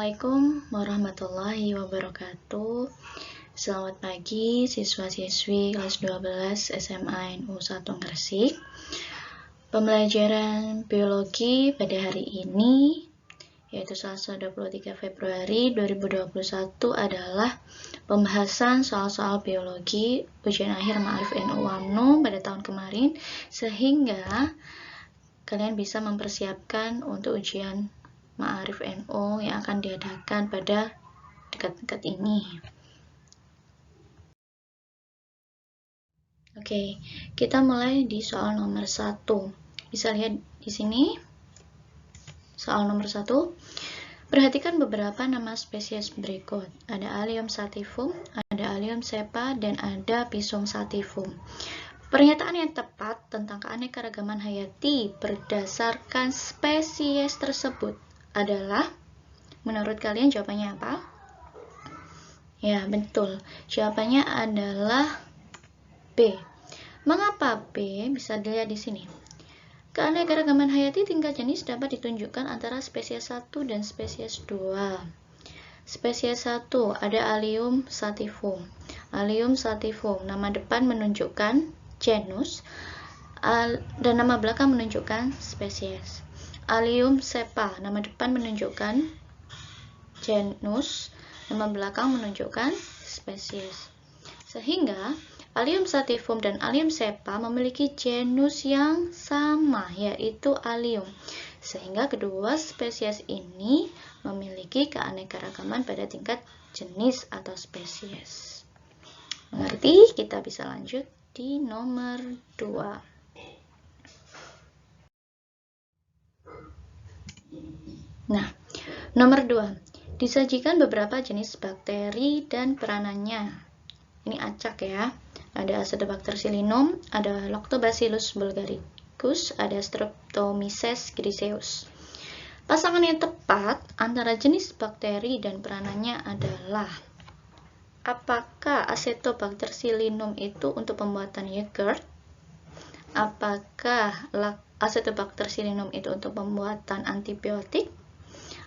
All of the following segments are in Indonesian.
Assalamualaikum warahmatullahi wabarakatuh. Selamat pagi siswa-siswi kelas 12 SMA NU 1 Gresik. Pembelajaran biologi pada hari ini, yaitu Selasa 23 Februari 2021 adalah pembahasan soal-soal biologi ujian akhir Ma'arif NU UMNO pada tahun kemarin, sehingga kalian bisa mempersiapkan untuk ujian Ma'arif NU yang akan diadakan pada dekat-dekat ini. Oke, kita mulai di soal nomor 1. Bisa lihat di sini. Soal nomor 1. Perhatikan beberapa nama spesies berikut. Ada Allium sativum, ada Allium cepa, dan ada Pisum sativum. Pernyataan yang tepat tentang keanekaragaman hayati berdasarkan spesies tersebut adalah, menurut kalian jawabannya apa? Ya, betul. Jawabannya adalah B. Mengapa B? Bisa dilihat di sini. Keanekaragaman hayati tingkat jenis dapat ditunjukkan antara spesies 1 dan spesies 2. Spesies 1 ada Allium sativum. Allium sativum, nama depan menunjukkan genus dan nama belakang menunjukkan spesies. Allium cepa, nama depan menunjukkan genus, nama belakang menunjukkan spesies. Sehingga Allium sativum dan Allium cepa memiliki genus yang sama, yaitu Allium. Sehingga kedua spesies ini memiliki keanekaragaman pada tingkat jenis atau spesies. Mengerti? Kita bisa lanjut di nomor 2. Nah, nomor 2. Disajikan beberapa jenis bakteri dan peranannya. Ini acak ya. Ada Acinetobacter-Sillinum, ada Lactobacillus bulgaricus, ada Streptomyces griseus. Pasangan yang tepat antara jenis bakteri dan peranannya adalah, apakah Acinetobacter-Sillinum itu untuk pembuatan yogurt? Apakah Acinetobacter-Sillinum itu untuk pembuatan antibiotik?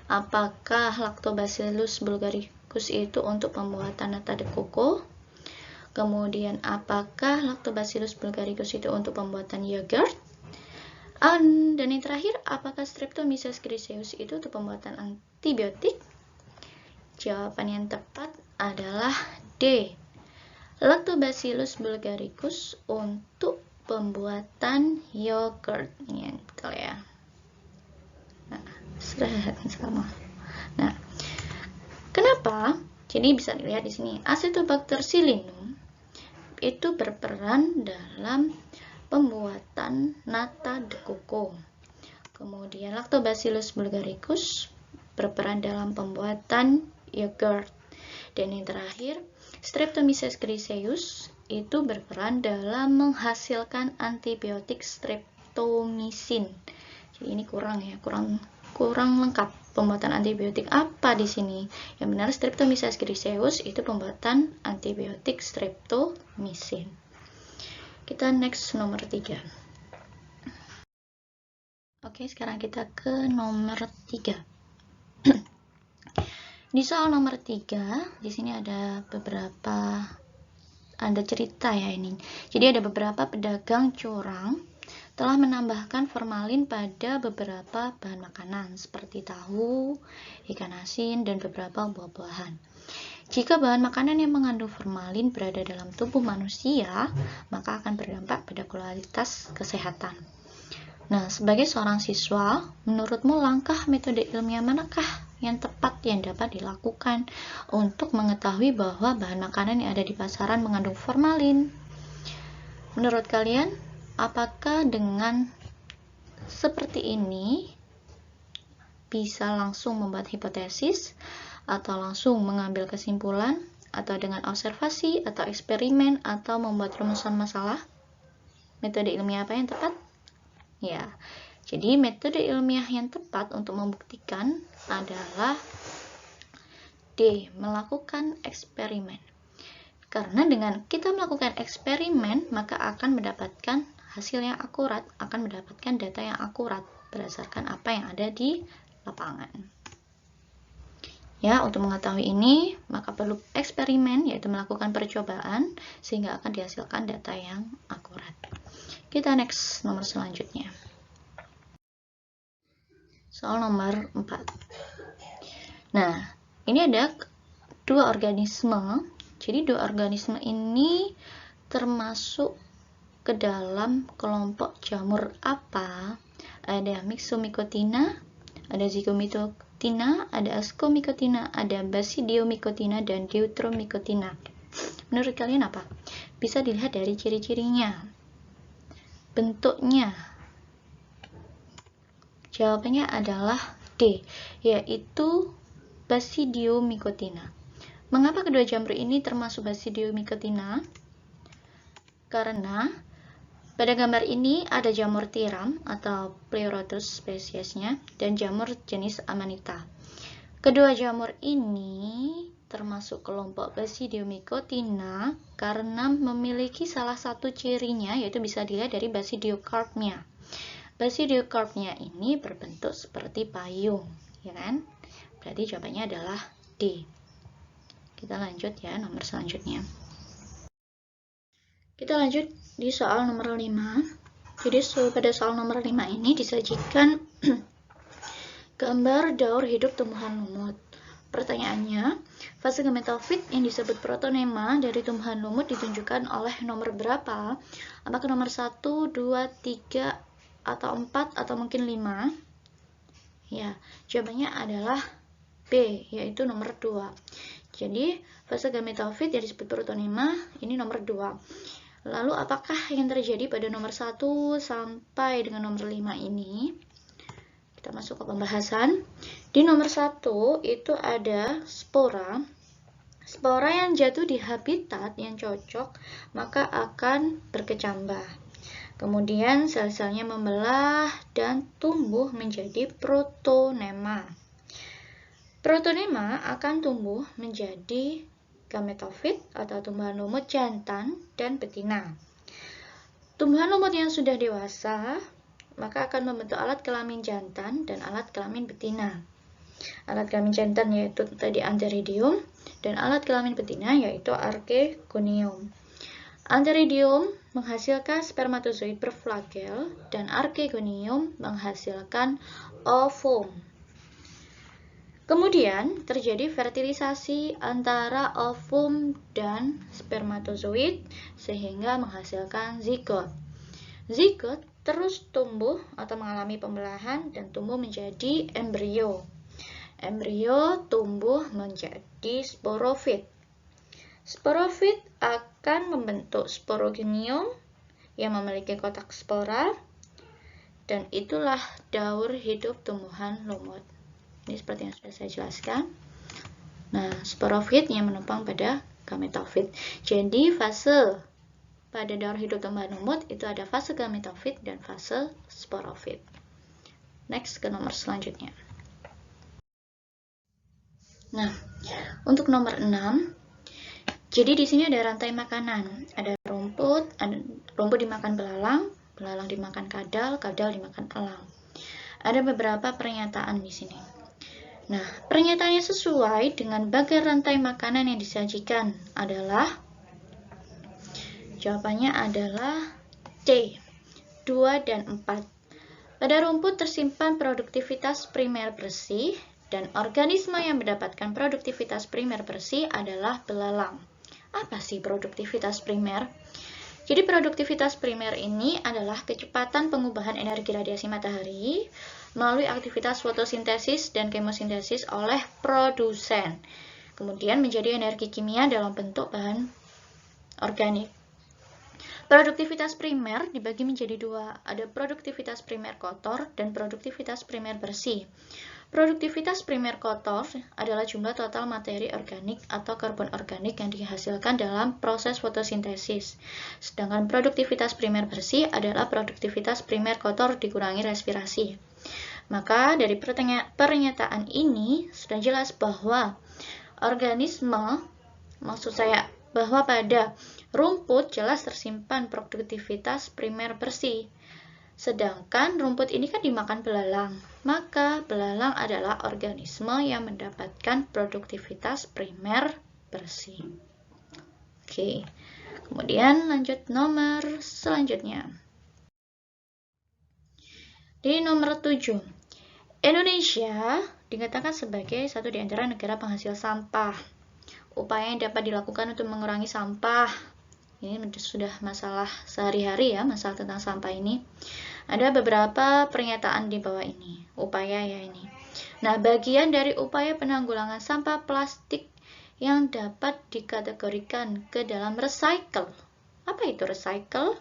Apakah Lactobacillus bulgaricus itu untuk pembuatan nata de coco? Kemudian apakah Lactobacillus bulgaricus itu untuk pembuatan yogurt? Dan yang terakhir, apakah Streptomyces griseus itu untuk pembuatan antibiotik? Jawaban yang tepat adalah D. Lactobacillus bulgaricus untuk pembuatan yogurt. Ini betul ya. Sama. Nah, kenapa? Jadi bisa dilihat di sini, Acinetobacter-Sillinum itu berperan dalam pembuatan nata de coco. Kemudian Lactobacillus bulgaricus berperan dalam pembuatan yogurt. Dan yang terakhir, Streptomyces griseus itu berperan dalam menghasilkan antibiotik streptomycin. Jadi ini kurang lengkap. Pembuatan antibiotik apa di sini? Yang benar, Streptomyces griseus itu pembuatan antibiotik streptomycin. Kita next nomor 3. Oke, sekarang kita ke nomor 3. Di soal nomor 3, di sini ada cerita ya ini. Jadi ada beberapa pedagang curang telah menambahkan formalin pada beberapa bahan makanan seperti tahu, ikan asin, dan beberapa buah-buahan. Jika bahan makanan yang mengandung formalin berada dalam tubuh manusia, maka akan berdampak pada kualitas kesehatan. Nah, sebagai seorang siswa, menurutmu langkah metode ilmiah manakah yang tepat yang dapat dilakukan untuk mengetahui bahwa bahan makanan yang ada di pasaran mengandung formalin? Menurut kalian, apakah dengan seperti ini bisa langsung membuat hipotesis, atau langsung mengambil kesimpulan, atau dengan observasi, atau eksperimen, atau membuat rumusan masalah? Metode ilmiah apa yang tepat? Ya, jadi metode ilmiah yang tepat untuk membuktikan adalah D. Melakukan eksperimen. Karena dengan kita melakukan eksperimen, maka akan mendapatkan hasil yang akurat, akan mendapatkan data yang akurat berdasarkan apa yang ada di lapangan. Ya, untuk mengetahui ini, maka perlu eksperimen, yaitu melakukan percobaan, sehingga akan dihasilkan data yang akurat. Kita next nomor selanjutnya. Soal nomor 4. Nah, ini ada dua organisme. Jadi, dua organisme ini termasuk ke dalam kelompok jamur apa? Ada Myxomycotina, ada Zygomycotina, ada Ascomycotina, ada Basidiomycotina, dan Deuteromycotina. Menurut kalian apa? Bisa dilihat dari ciri-cirinya, bentuknya. Jawabannya adalah D, yaitu Basidiomycotina. Mengapa kedua jamur ini termasuk Basidiomycotina? Karena pada gambar ini ada jamur tiram atau Pleurotus spesiesnya dan jamur jenis Amanita. Kedua jamur ini termasuk kelompok Basidiomycotina karena memiliki salah satu cirinya, yaitu bisa dilihat dari basidiokarpnya. Basidiokarpnya ini berbentuk seperti payung, ya kan? Berarti jawabannya adalah D. Kita lanjut ya, nomor selanjutnya. Kita lanjut di soal nomor 5. Jadi pada soal nomor 5 ini disajikan gambar daur hidup tumbuhan lumut. Pertanyaannya, fase gametofit yang disebut protonema dari tumbuhan lumut ditunjukkan oleh nomor berapa? Apakah nomor 1, 2, 3, atau 4, atau mungkin 5? Ya, jawabannya adalah B, yaitu nomor 2. Jadi, fase gametofit yang disebut protonema ini nomor 2. Lalu apakah yang terjadi pada nomor 1 sampai dengan nomor 5 ini? Kita masuk ke pembahasan. Di nomor 1 itu ada spora. Spora yang jatuh di habitat yang cocok maka akan berkecambah. Kemudian sel-selnya membelah dan tumbuh menjadi protonema. Protonema akan tumbuh menjadi gametofit atau tumbuhan lumut jantan dan betina. Tumbuhan lumut yang sudah dewasa maka akan membentuk alat kelamin jantan dan alat kelamin betina. Alat kelamin jantan yaitu tadi Antheridium dan alat kelamin betina yaitu Archegonium. Antheridium menghasilkan spermatozoid berflagel dan Archegonium menghasilkan ovum. Kemudian terjadi fertilisasi antara ovum dan spermatozoid sehingga menghasilkan zigot. Zigot terus tumbuh atau mengalami pembelahan dan tumbuh menjadi embrio. Embrio tumbuh menjadi sporofit. Sporofit akan membentuk sporogonium yang memiliki kotak spora dan itulah daur hidup tumbuhan lumut. Ini seperti yang sudah saya jelaskan. Nah, sporofit yang menumpang pada gametofit. Jadi, fase pada daur hidup tumbuhan lumut itu ada fase gametofit dan fase sporofit. Next ke nomor selanjutnya. Nah, untuk nomor 6, jadi di sini ada rantai makanan. Ada rumput dimakan belalang, belalang dimakan kadal, kadal dimakan elang. Ada beberapa pernyataan di sini. Nah, pernyataannya sesuai dengan bagian rantai makanan yang disajikan adalah jawabannya adalah C, 2 dan 4. Pada rumput tersimpan produktivitas primer bersih dan organisme yang mendapatkan produktivitas primer bersih adalah belalang. Apa sih produktivitas primer? Jadi produktivitas primer ini adalah kecepatan pengubahan energi radiasi matahari melalui aktivitas fotosintesis dan kemosintesis oleh produsen. Kemudian menjadi energi kimia dalam bentuk bahan organik. Produktivitas primer dibagi menjadi dua, ada produktivitas primer kotor dan produktivitas primer bersih. Produktivitas primer kotor adalah jumlah total materi organik atau karbon organik yang dihasilkan dalam proses fotosintesis. Sedangkan produktivitas primer bersih adalah produktivitas primer kotor dikurangi respirasi. Maka dari pernyataan ini sudah jelas bahwa bahwa pada rumput jelas tersimpan produktivitas primer bersih. Sedangkan rumput ini kan dimakan belalang, maka belalang adalah organisme yang mendapatkan produktivitas primer bersih. Oke, kemudian lanjut nomor selanjutnya. Di nomor 7, Indonesia dikatakan sebagai satu di antara negara penghasil sampah. Upaya yang dapat dilakukan untuk mengurangi sampah. Ini sudah masalah sehari-hari ya, masalah tentang sampah ini. Ada beberapa pernyataan di bawah ini, upaya ya ini. Nah, bagian dari upaya penanggulangan sampah plastik yang dapat dikategorikan ke dalam recycle. Apa itu recycle?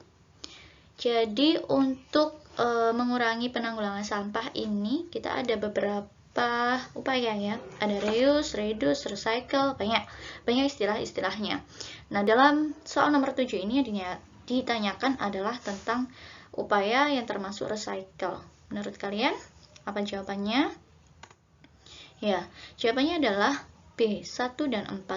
Jadi untuk mengurangi penanggulangan sampah ini kita ada beberapa upaya ya. Ada reuse, reduce, recycle, banyak istilah-istilahnya. Nah, dalam soal nomor 7 ini yang ditanyakan adalah tentang upaya yang termasuk recycle. Menurut kalian apa jawabannya? Ya, jawabannya adalah B, 1 dan 4.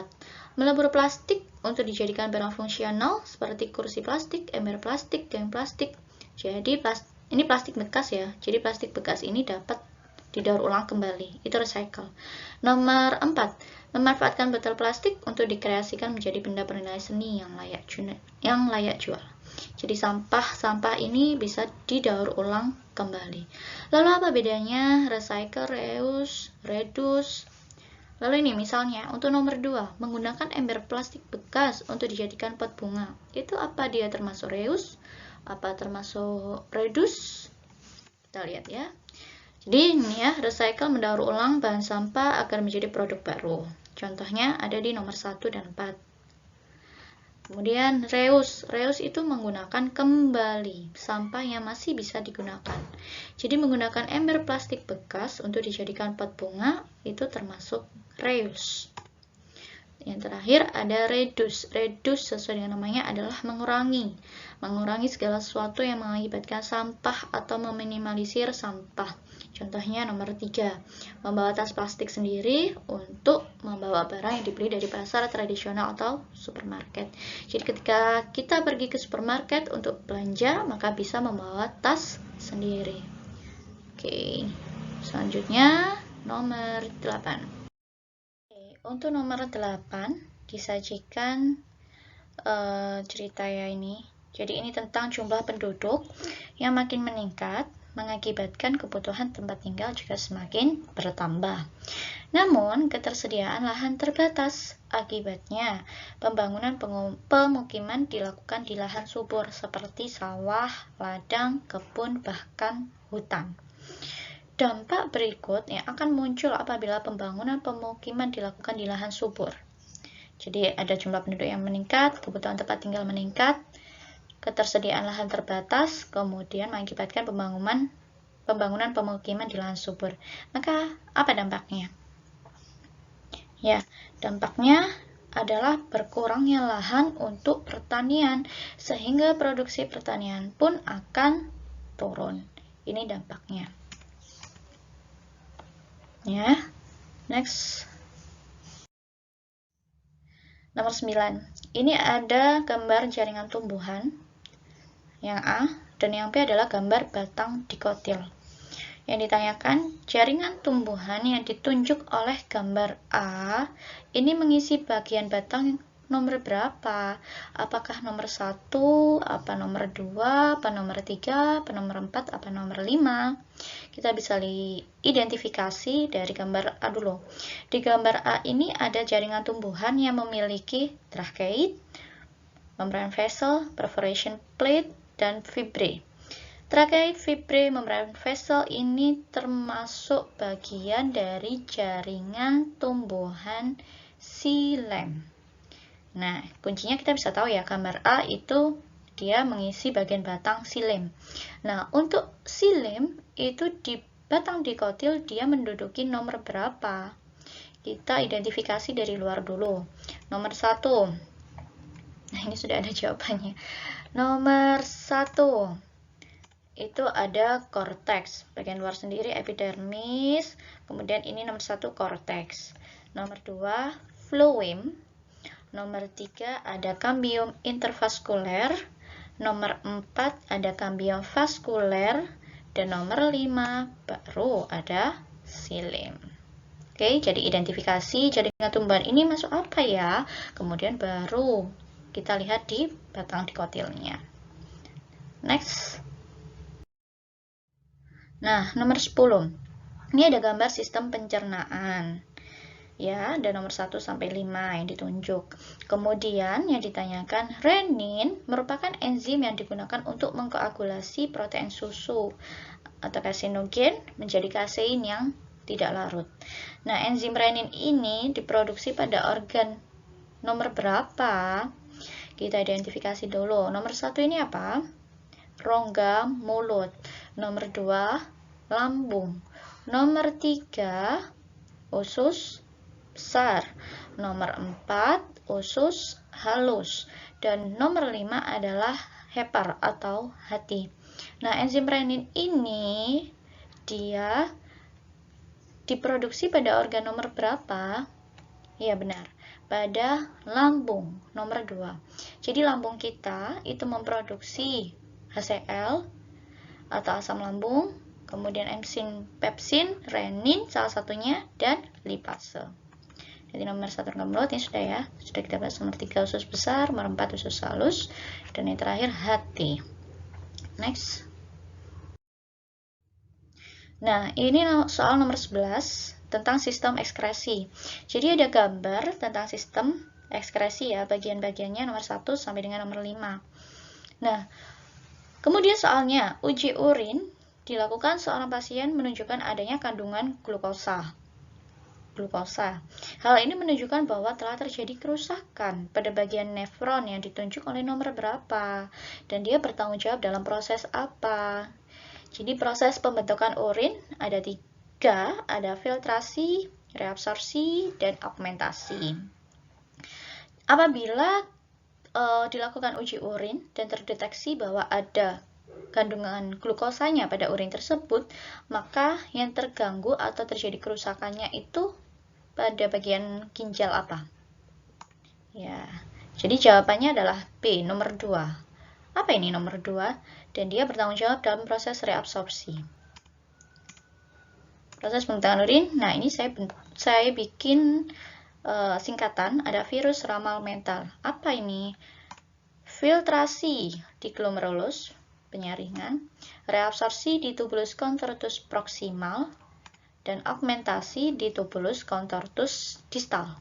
Melebur plastik untuk dijadikan barang fungsional seperti kursi plastik, ember plastik, geng plastik. Jadi ini plastik bekas ya. Jadi plastik bekas ini dapat didaur ulang kembali. Itu recycle. Nomor 4, memanfaatkan botol plastik untuk dikreasikan menjadi benda bernilai seni yang layak jual. Jadi sampah ini bisa didaur ulang kembali. Lalu apa bedanya recycle, reuse, reduce? Lalu ini misalnya untuk nomor 2, menggunakan ember plastik bekas untuk dijadikan pot bunga. Itu apa dia termasuk reuse? Apa termasuk reduce? Kita lihat ya. Jadi ini ya, recycle mendaur ulang bahan sampah agar menjadi produk baru. Contohnya ada di nomor 1 dan 4. Kemudian reuse. Reuse itu menggunakan kembali sampah yang masih bisa digunakan. Jadi menggunakan ember plastik bekas untuk dijadikan pot bunga itu termasuk reuse. Yang terakhir ada reduce. Reduce sesuai dengan namanya adalah mengurangi segala sesuatu yang mengakibatkan sampah atau meminimalisir sampah. Contohnya nomor 3, membawa tas plastik sendiri untuk membawa barang yang dibeli dari pasar tradisional atau supermarket. Jadi ketika kita pergi ke supermarket untuk belanja, maka bisa membawa tas sendiri. Oke, selanjutnya nomor 8. Untuk nomor 8 disajikan cerita ya ini. Jadi ini tentang jumlah penduduk yang makin meningkat mengakibatkan kebutuhan tempat tinggal juga semakin bertambah. Namun, ketersediaan lahan terbatas. Akibatnya, pembangunan pemukiman dilakukan di lahan subur seperti sawah, ladang, kebun, bahkan hutan. Dampak berikut yang akan muncul apabila pembangunan pemukiman dilakukan di lahan subur. Jadi ada jumlah penduduk yang meningkat, kebutuhan tempat tinggal meningkat, ketersediaan lahan terbatas, kemudian mengakibatkan pembangunan pemukiman di lahan subur. Maka apa dampaknya? Ya, dampaknya adalah berkurangnya lahan untuk pertanian, sehingga produksi pertanian pun akan turun. Ini dampaknya. Ya, next. Nomor 9. Ini ada gambar jaringan tumbuhan. Yang A dan yang B adalah gambar batang dikotil. Yang ditanyakan, jaringan tumbuhan yang ditunjuk oleh gambar A ini mengisi bagian batang nomor berapa? Apakah nomor 1, apa nomor 2, apa nomor 3, apa nomor 4, apa nomor 5? Kita bisa identifikasi dari gambar A dulu. Di gambar A ini ada jaringan tumbuhan yang memiliki tracheit, membran vessel, perforation plate, dan fibrae. Tracheit, fibrae, membran vessel ini termasuk bagian dari jaringan tumbuhan xilem. Nah, kuncinya kita bisa tahu ya, gambar A itu dia mengisi bagian batang xilem. Nah, untuk xilem itu di batang dikotil dia menduduki nomor berapa? Kita identifikasi dari luar dulu. Nomor 1. Nah, ini sudah ada jawabannya. Nomor 1 itu ada cortex, bagian luar sendiri epidermis. Kemudian ini nomor 1 cortex. Nomor 2 phloem. Nomor 3 ada cambium intervaskuler. nomor 4 ada kambium vaskuler, dan nomor 5 baru ada silim. Oke, jadi identifikasi jaringan tumbuhan ini masuk apa ya? Kemudian baru kita lihat di batang dikotilnya. Next. Nah, nomor 10. Ini ada gambar sistem pencernaan. Ya, ada nomor 1 sampai 5 yang ditunjuk. Kemudian yang ditanyakan, renin merupakan enzim yang digunakan untuk mengkoagulasi protein susu atau kasinogen menjadi kasein yang tidak larut. Nah, enzim renin ini diproduksi pada organ nomor berapa? Kita identifikasi dulu. Nomor 1 ini apa? Rongga mulut. Nomor 2, lambung. Nomor 3, usus besar. Nomor 4, usus halus. Dan nomor 5 adalah hepar atau hati. Nah, enzim renin ini dia diproduksi pada organ nomor berapa? Ya benar, pada lambung nomor 2. Jadi lambung kita itu memproduksi HCl atau asam lambung, kemudian enzim pepsin, renin salah satunya, dan lipase. Jadi nomor 1 rongga mulut ini sudah ya, sudah kita bahas. Nomor 3 usus besar, nomor 4 usus halus, dan yang terakhir hati. Next. Nah, ini soal nomor 11 tentang sistem ekskresi. Jadi ada gambar tentang sistem ekskresi ya, bagian-bagiannya nomor 1 sampai dengan nomor 5. Nah, kemudian soalnya, uji urin dilakukan seorang pasien menunjukkan adanya kandungan glukosa. Hal ini menunjukkan bahwa telah terjadi kerusakan pada bagian nefron yang ditunjuk oleh nomor berapa, dan dia bertanggung jawab dalam proses apa. Jadi proses pembentukan urin ada 3, ada filtrasi, reabsorpsi, dan augmentasi. Apabila dilakukan uji urin dan terdeteksi bahwa ada kandungan glukosanya pada urin tersebut, maka yang terganggu atau terjadi kerusakannya itu pada bagian ginjal apa? Ya, jadi jawabannya adalah B, nomor 2. Apa ini nomor 2? Dan dia bertanggung jawab dalam proses reabsorpsi. Proses pembentukan urin, nah ini saya bikin singkatan, ada virus ramal mental. Apa ini? Filtrasi di glomerulus, penyaringan, reabsorpsi di tubulus contortus proximal, dan augmentasi di tubulus contortus distal.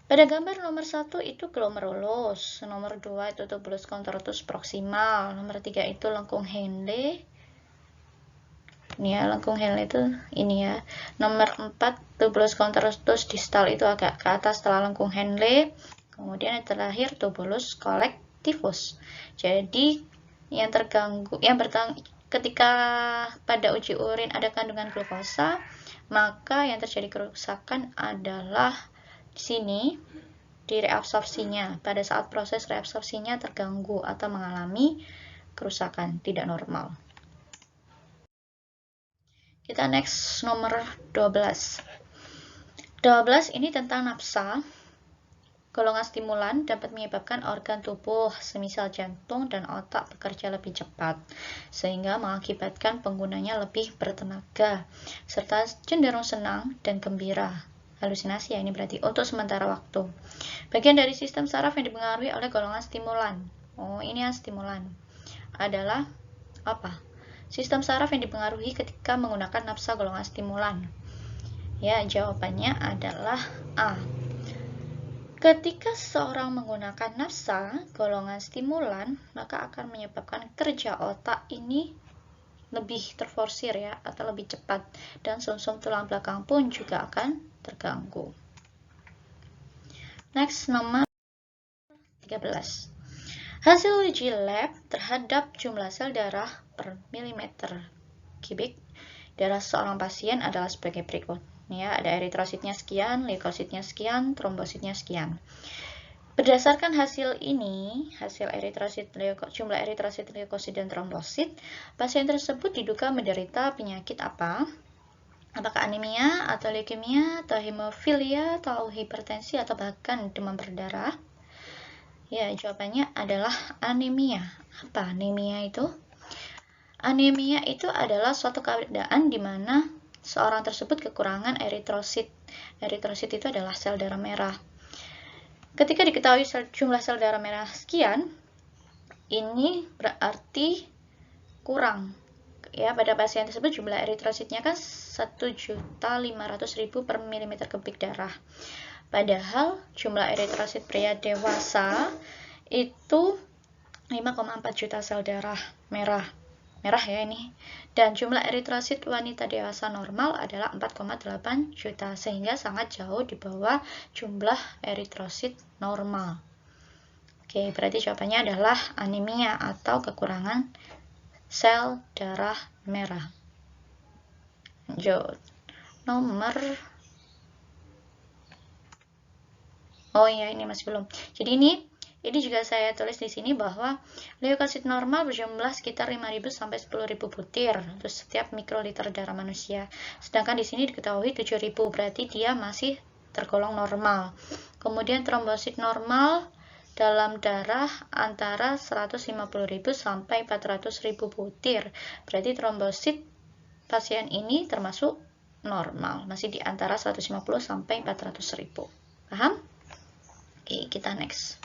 Pada gambar nomor 1 itu glomerulus, nomor 2 itu tubulus contortus proximal, nomor 3 itu lengkung Henle. Ini ya, lengkung Henle itu ini ya. Nomor 4 tubulus contortus distal itu agak ke atas setelah lengkung Henle. Kemudian yang terakhir tubulus collectivus. Jadi yang terganggu, ketika pada uji urin ada kandungan glukosa, maka yang terjadi kerusakan adalah di sini di reabsorpsinya. Pada saat proses reabsorpsinya terganggu atau mengalami kerusakan tidak normal. Kita next nomor 12. 12 ini tentang nafsa. Golongan stimulan dapat menyebabkan organ tubuh semisal jantung dan otak bekerja lebih cepat, sehingga mengakibatkan penggunanya lebih bertenaga, serta cenderung senang dan gembira. Halusinasi ya ini berarti untuk sementara waktu. Bagian dari sistem saraf yang dipengaruhi oleh golongan stimulan. Oh, ini yang stimulan. Adalah apa? Sistem saraf yang dipengaruhi ketika menggunakan nafsa golongan stimulan. Ya, jawabannya adalah A. Ketika seseorang menggunakan nafsa golongan stimulan, maka akan menyebabkan kerja otak ini lebih terforsir ya, atau lebih cepat, dan sumsum tulang belakang pun juga akan terganggu. Next, nomor 13. Hasil uji lab terhadap jumlah sel darah per milimeter kubik darah seorang pasien adalah sebagai berikut. Ya, ada eritrositnya sekian, leukositnya sekian, trombositnya sekian. Berdasarkan hasil ini, hasil eritrosit, jumlah eritrosit, leukosit, dan trombosit, pasien tersebut diduga menderita penyakit apa? Apakah anemia, atau leukemia, atau hemofilia, atau hipertensi, atau bahkan demam berdarah? Ya, jawabannya adalah anemia. Apa anemia itu? Anemia itu adalah suatu keadaan di mana seorang tersebut kekurangan eritrosit. Eritrosit itu adalah sel darah merah. Ketika diketahui jumlah sel darah merah sekian, ini berarti kurang. Ya, pada pasien tersebut jumlah eritrositnya kan 1.500.000 per milimeter kubik darah. Padahal jumlah eritrosit pria dewasa itu 5,4 juta sel darah merah ya ini, dan jumlah eritrosit wanita dewasa normal adalah 4,8 juta, sehingga sangat jauh di bawah jumlah eritrosit normal. Oke, berarti jawabannya adalah anemia atau kekurangan sel darah merah. Lanjut, nomor ini masih belum. Jadi ini juga saya tulis di sini bahwa leukosit normal berjumlah sekitar 5.000 sampai 10.000 butir untuk setiap mikroliter darah manusia. Sedangkan di sini diketahui 7.000, berarti dia masih tergolong normal. Kemudian trombosit normal dalam darah antara 150.000 sampai 400.000 butir. Berarti trombosit pasien ini termasuk normal, masih di antara 150 sampai 400.000. Paham? Oke, kita next.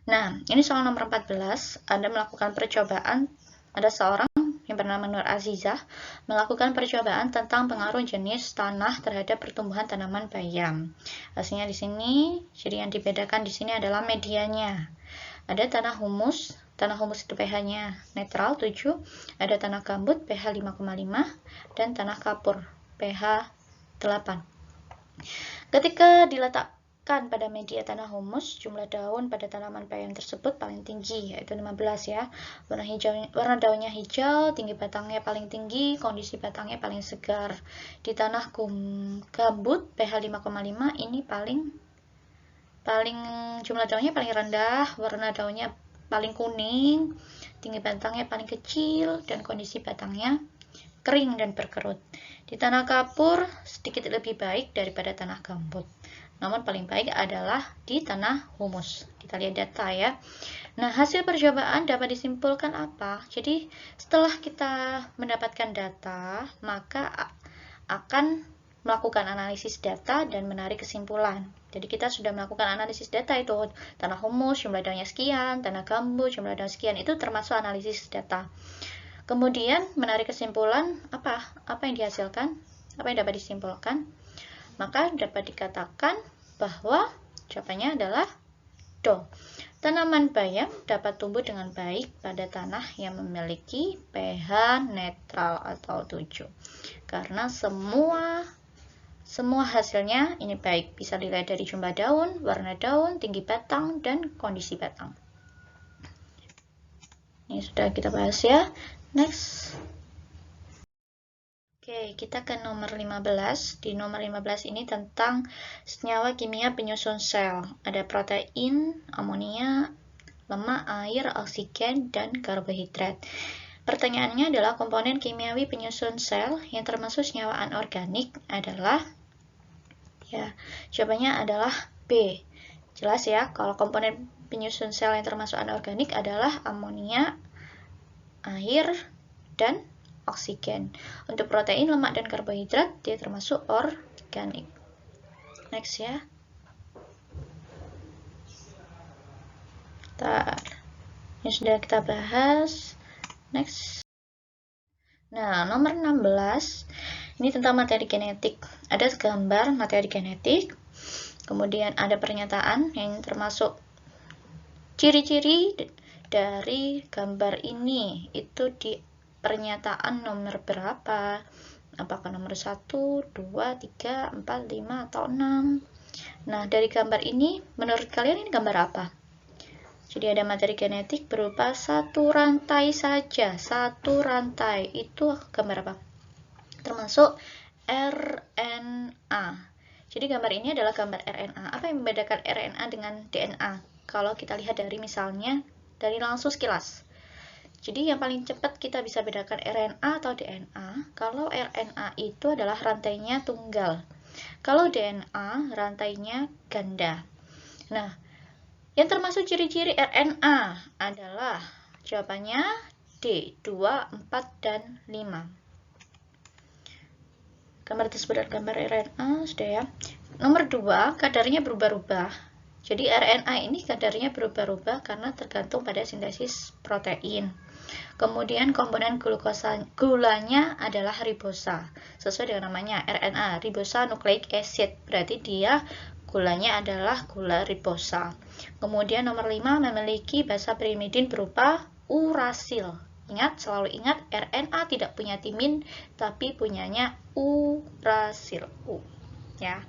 Nah, ini soal nomor 14. Anda melakukan percobaan, ada seorang yang bernama Nur Azizah melakukan percobaan tentang pengaruh jenis tanah terhadap pertumbuhan tanaman bayam. Hasilnya di sini, jadi yang dibedakan di sini adalah medianya. Ada tanah humus itu pH-nya netral 7, ada tanah gambut pH 5,5, dan tanah kapur pH 8. Ketika diletakkan pada media tanah humus, jumlah daun pada tanaman bayam tersebut paling tinggi, yaitu 15 ya. Warna daunnya hijau, tinggi batangnya paling tinggi, kondisi batangnya paling segar. Di tanah gambut pH 5,5 ini paling jumlah daunnya paling rendah, warna daunnya paling kuning, tinggi batangnya paling kecil, dan kondisi batangnya kering dan berkerut. Di tanah kapur sedikit lebih baik daripada tanah gambut, namun paling baik adalah di tanah humus. Kita lihat data ya. Nah, hasil percobaan dapat disimpulkan apa? Jadi setelah kita mendapatkan data, maka akan melakukan analisis data dan menarik kesimpulan. Jadi kita sudah melakukan analisis data itu, tanah humus jumlah daunnya sekian, tanah gambut jumlah daun sekian, itu termasuk analisis data. Kemudian menarik kesimpulan, apa yang dihasilkan, apa yang dapat disimpulkan, maka dapat dikatakan bahwa jawabannya adalah do. Tanaman bayam dapat tumbuh dengan baik pada tanah yang memiliki pH netral atau 7. Karena semua hasilnya ini baik, bisa dilihat dari jumlah daun, warna daun, tinggi batang, dan kondisi batang. Ini sudah kita bahas ya. Next. Oke, kita ke nomor 15. Di nomor 15 ini tentang senyawa kimia penyusun sel. Ada protein, amonia, lemak, air, oksigen, dan karbohidrat. Pertanyaannya adalah komponen kimiawi penyusun sel yang termasuk senyawa anorganik adalah, ya, jawabannya adalah B. Jelas ya, kalau komponen penyusun sel yang termasuk anorganik adalah amonia, air, dan oksigen. Untuk protein, lemak, dan karbohidrat, dia termasuk organik. Next ya. Ini sudah kita bahas. Next. Nah, nomor 16. Ini tentang materi genetik. Ada gambar materi genetik. Kemudian ada pernyataan yang termasuk ciri-ciri dari gambar ini. Itu di pernyataan nomor berapa? Apakah nomor 1, 2, 3, 4, 5, atau 6? Nah, dari gambar ini, menurut kalian ini gambar apa? Jadi ada materi genetik berupa satu rantai saja. Satu rantai. Itu gambar apa? Termasuk RNA. Jadi gambar ini adalah gambar RNA. Apa yang membedakan RNA dengan DNA? Kalau kita lihat dari misalnya, dari langsung sekilas. Jadi yang paling cepat kita bisa bedakan RNA atau DNA, kalau RNA itu adalah rantainya tunggal. Kalau DNA rantainya ganda. Nah, yang termasuk ciri-ciri RNA adalah jawabannya D, 2, 4, dan 5. Gambar tersebut adalah gambar RNA, sudah ya. Nomor 2, kadarnya berubah-ubah. Jadi RNA ini kadarnya berubah-ubah karena tergantung pada sintesis protein. Kemudian komponen gulanya adalah ribosa. Sesuai dengan namanya, RNA, ribosa nucleic acid. Berarti dia gulanya adalah gula ribosa. Kemudian nomor 5, memiliki basa pirimidin berupa urasil. Ingat, selalu ingat, RNA tidak punya timin, tapi punyanya urasil. Ya.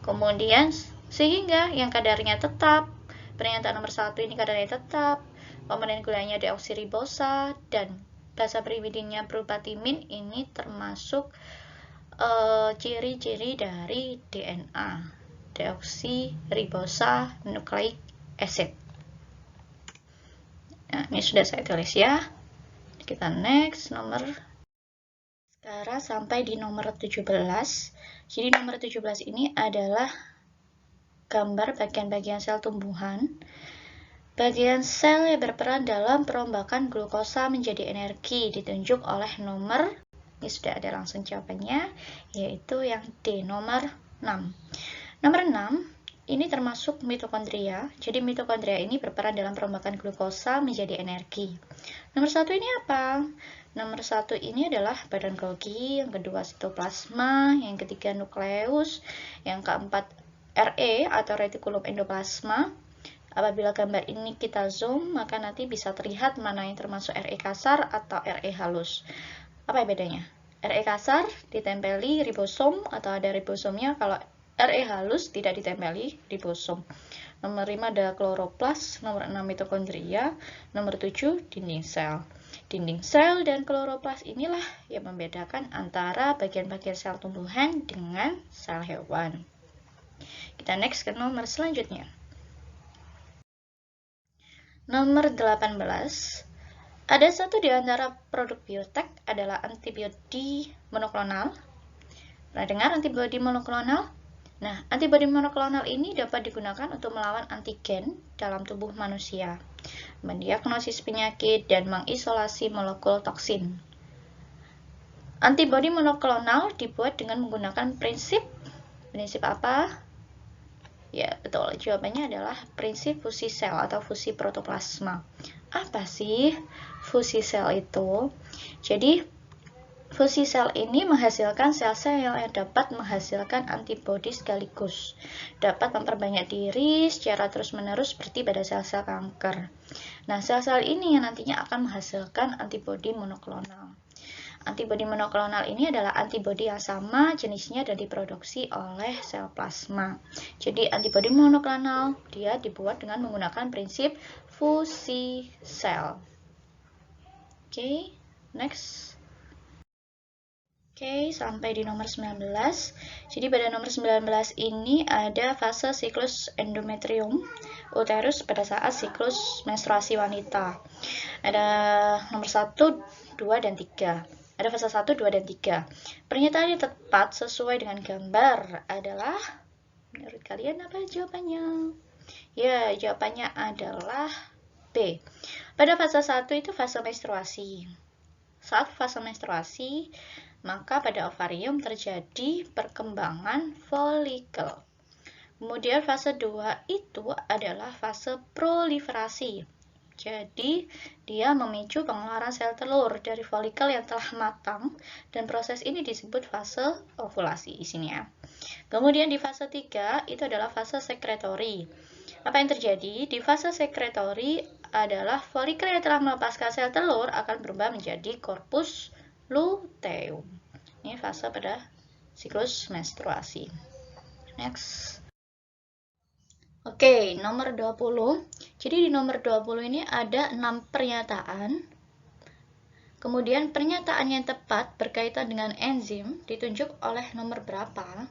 Kemudian, sehingga yang kadarnya tetap, pernyataan nomor 1 ini kadarnya tetap, komponen gulanya deoksiribosa, dan basa pirimidinnya berupa timin, ini termasuk ciri-ciri dari DNA, deoksiribosa nucleic acid. Nah, ini sudah saya tulis ya. Kita next, sekarang sampai di nomor 17. Jadi nomor 17 ini adalah gambar bagian-bagian sel tumbuhan. Bagian sel yang berperan dalam perombakan glukosa menjadi energi ditunjuk oleh nomor, ini sudah ada langsung jawabannya, yaitu yang D, nomor 6. Nomor 6, ini termasuk mitokondria. Jadi mitokondria ini berperan dalam perombakan glukosa menjadi energi. Nomor 1 ini apa? Nomor 1 ini adalah badan Golgi, yang kedua sitoplasma, yang ketiga nukleus, yang keempat RE atau retikulum endoplasma. Apabila gambar ini kita zoom, maka nanti bisa terlihat mana yang termasuk RE kasar atau RE halus. Apa bedanya? RE kasar ditempeli ribosom atau ada ribosomnya, kalau RE halus tidak ditempeli ribosom. Nomor 5 ada kloroplas, nomor 6 mitokondria, nomor 7 dinding sel. Dinding sel dan kloroplas inilah yang membedakan antara bagian-bagian sel tumbuhan dengan sel hewan. Kita next ke nomor selanjutnya. Nomor 18. Ada satu di antara produk biotek adalah antibodi monoklonal. Pernah dengar antibodi monoklonal? Nah, antibodi monoklonal ini dapat digunakan untuk melawan antigen dalam tubuh manusia, mendiagnosis penyakit, dan mengisolasi molekul toksin. Antibodi monoklonal dibuat dengan menggunakan prinsip apa? Ya, betul. Jawabannya adalah prinsip fusi sel atau fusi protoplasma. Apa sih fusi sel itu? Jadi, fusi sel ini menghasilkan sel-sel yang dapat menghasilkan antibodi sekaligus. Dapat memperbanyak diri secara terus-menerus seperti pada sel-sel kanker. Nah, sel-sel ini yang nantinya akan menghasilkan antibodi monoklonal. Antibodi monoklonal ini adalah antibodi yang sama jenisnya dan diproduksi oleh sel plasma. Jadi antibodi monoklonal dia dibuat dengan menggunakan prinsip fusi sel. Oke, next. Oke, sampai di nomor 19. Jadi pada nomor 19 ini ada fase siklus endometrium uterus pada saat siklus menstruasi wanita. Ada nomor 1, 2, dan 3. Ada fase 1, 2, dan 3. Pernyataan yang tepat sesuai dengan gambar adalah, menurut kalian apa jawabannya? Ya, jawabannya adalah B. Pada fase 1 itu fase menstruasi. Saat fase menstruasi, maka pada ovarium terjadi perkembangan folikel. Kemudian fase 2 itu adalah fase proliferasi. Jadi, dia memicu pengeluaran sel telur dari folikel yang telah matang, dan proses ini disebut fase ovulasi di sini ya. Kemudian di fase 3 itu adalah fase sekretori. Apa yang terjadi? Di fase sekretori adalah folikel yang telah melepaskan sel telur akan berubah menjadi korpus luteum. Ini fase pada siklus menstruasi. Next. Oke, nomor 20. Jadi di nomor 20 ini ada 6 pernyataan. Kemudian pernyataan yang tepat berkaitan dengan enzim ditunjuk oleh nomor berapa?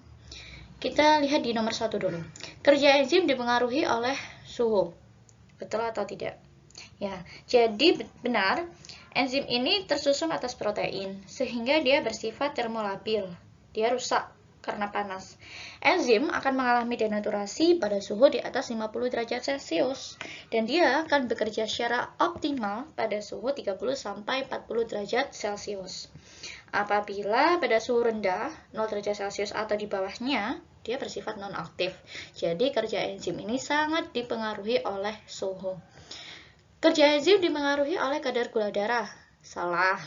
Kita lihat di nomor 1 dulu. Kerja enzim dipengaruhi oleh suhu. Betul atau tidak? Ya, jadi benar, enzim ini tersusun atas protein, sehingga dia bersifat termolabil. Dia rusak karena panas. Enzim akan mengalami denaturasi pada suhu di atas 50 derajat Celcius dan dia akan bekerja secara optimal pada suhu 30-40 derajat Celcius. Apabila pada suhu rendah 0 derajat Celcius atau di bawahnya, dia bersifat non-aktif. Jadi kerja enzim ini sangat dipengaruhi oleh suhu. Kerja enzim dipengaruhi oleh kadar gula darah. Salah.